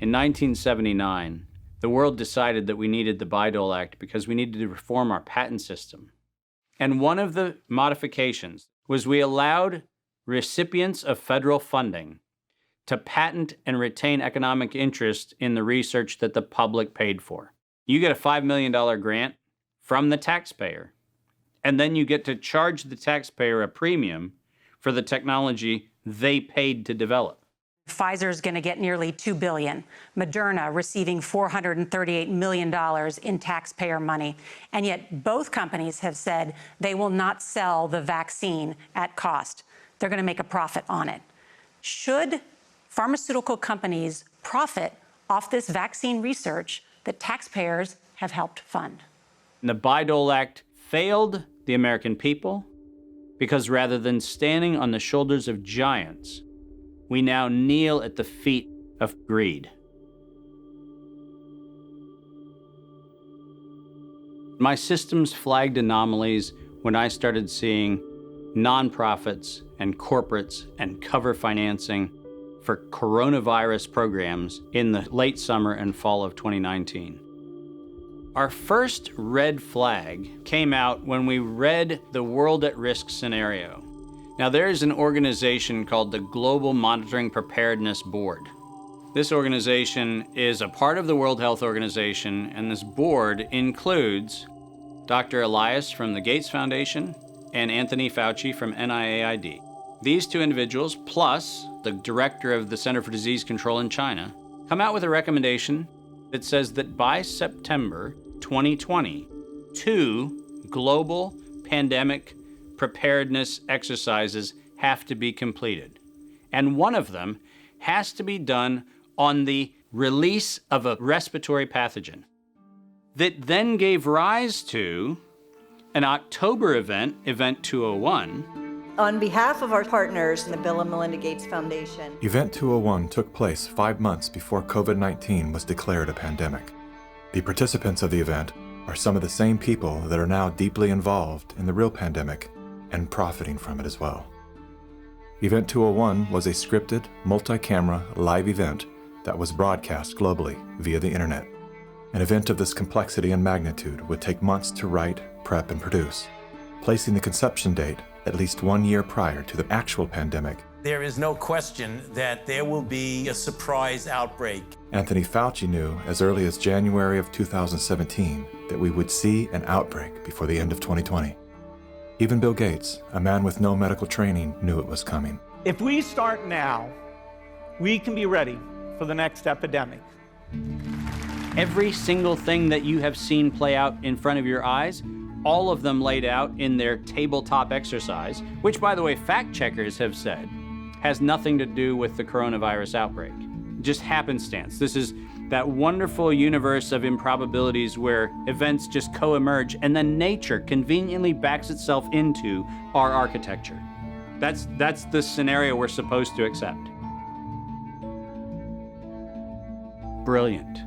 In 1979, the world decided that we needed the Bayh-Dole Act because we needed to reform our patent system. And one of the modifications was we allowed recipients of federal funding to patent and retain economic interest in the research that the public paid for. You get a $5 million grant from the taxpayer, and then you get to charge the taxpayer a premium for the technology they paid to develop. Pfizer is going to get nearly $2 billion. Moderna receiving $438 million in taxpayer money. And yet both companies have said they will not sell the vaccine at cost. They're going to make a profit on it. Should pharmaceutical companies profit off this vaccine research that taxpayers have helped fund? The Bayh-Dole Act failed the American people because rather than standing on the shoulders of giants, we now kneel at the feet of greed. My systems flagged anomalies when I started seeing nonprofits and corporates and cover financing for coronavirus programs in the late summer and fall of 2019. Our first red flag came out when we read the World at Risk scenario. Now, there is an organization called the Global Monitoring Preparedness Board. This organization is a part of the World Health Organization, and this board includes Dr. Elias from the Gates Foundation and Anthony Fauci from NIAID. These two individuals, plus the director of the Center for Disease Control in China, come out with a recommendation that says that by September 2020, 2 global pandemic preparedness exercises have to be completed. And one of them has to be done on the release of a respiratory pathogen that then gave rise to an October event, Event 201. On behalf of our partners in the Bill and Melinda Gates Foundation. Event 201 took place 5 months before COVID-19 was declared a pandemic. The participants of the event are some of the same people that are now deeply involved in the real pandemic and profiting from it as well. Event 201 was a scripted, multi-camera, live event that was broadcast globally via the internet. An event of this complexity and magnitude would take months to write, prep, and produce, placing the conception date at least 1 year prior to the actual pandemic. There is no question that there will be a surprise outbreak. Anthony Fauci knew as early as January of 2017 that we would see an outbreak before the end of 2020. Even Bill Gates, a man with no medical training, knew it was coming. If we start now, we can be ready for the next epidemic. Every single thing that you have seen play out in front of your eyes, all of them laid out in their tabletop exercise, which, by the way, fact checkers have said has nothing to do with the coronavirus outbreak. Just happenstance. This is that wonderful universe of improbabilities where events just co-emerge and then nature conveniently backs itself into our architecture. That's the scenario we're supposed to accept. Brilliant.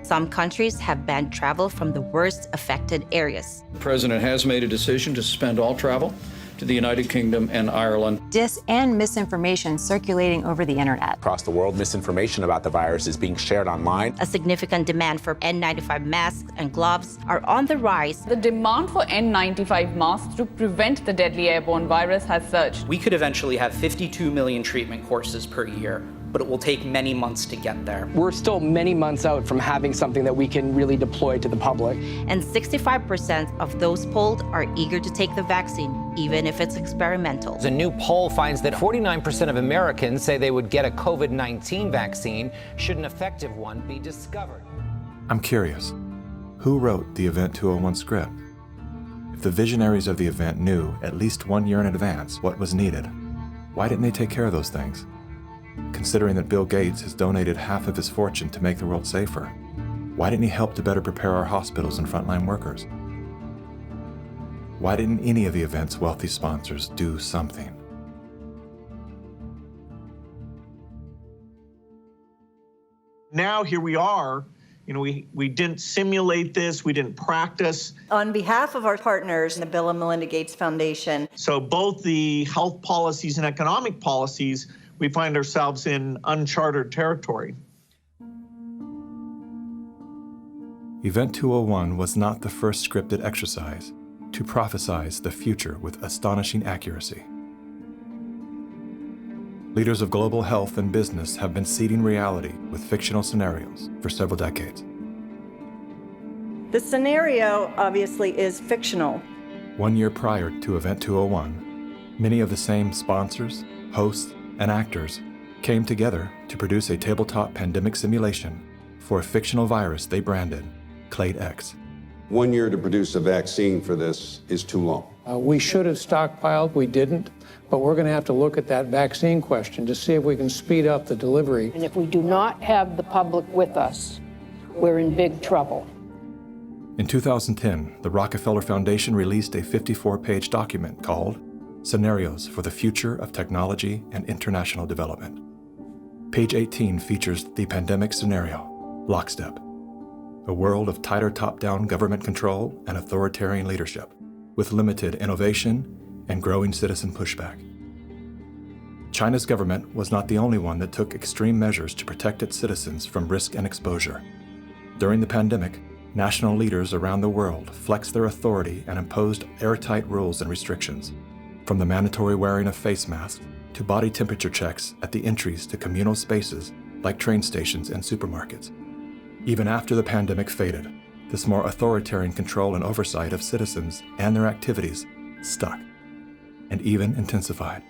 Some countries have banned travel from the worst affected areas. The president has made a decision to suspend all travel to the United Kingdom and Ireland. Dis and misinformation circulating over the internet. Across the world, misinformation about the virus is being shared online. A significant demand for N95 masks and gloves are on the rise. The demand for N95 masks to prevent the deadly airborne virus has surged. We could eventually have 52 million treatment courses per year, but it will take many months to get there. We're still many months out from having something that we can really deploy to the public. And 65% of those polled are eager to take the vaccine, even if it's experimental. A new poll finds that 49% of Americans say they would get a COVID-19 vaccine should an effective one be discovered. I'm curious, who wrote the Event 201 script? If the visionaries of the event knew at least 1 year in advance what was needed, why didn't they take care of those things? Considering that Bill Gates has donated half of his fortune to make the world safer, why didn't he help to better prepare our hospitals and frontline workers? Why didn't any of the event's wealthy sponsors do something? Now here we are. We didn't simulate this, we didn't practice. On behalf of our partners in the Bill and Melinda Gates Foundation. So both the health policies and economic policies, we find ourselves in uncharted territory. Event 201 was not the first scripted exercise to prophesize the future with astonishing accuracy. Leaders of global health and business have been seeding reality with fictional scenarios for several decades. The scenario obviously is fictional. 1 year prior to Event 201, many of the same sponsors, hosts, and actors came together to produce a tabletop pandemic simulation for a fictional virus they branded Clade X. 1 year to produce a vaccine for this is too long. We should have stockpiled, we didn't, but we're going to have to look at that vaccine question to see if we can speed up the delivery. And if we do not have the public with us, we're in big trouble. In 2010, the Rockefeller Foundation released a 54-page document called Scenarios for the Future of Technology and International Development. Page 18 features the pandemic scenario, Lockstep, a world of tighter top-down government control and authoritarian leadership, with limited innovation and growing citizen pushback. China's government was not the only one that took extreme measures to protect its citizens from risk and exposure. During the pandemic, national leaders around the world flexed their authority and imposed airtight rules and restrictions, from the mandatory wearing of face masks to body temperature checks at the entries to communal spaces like train stations and supermarkets. Even after the pandemic faded, this more authoritarian control and oversight of citizens and their activities stuck and even intensified.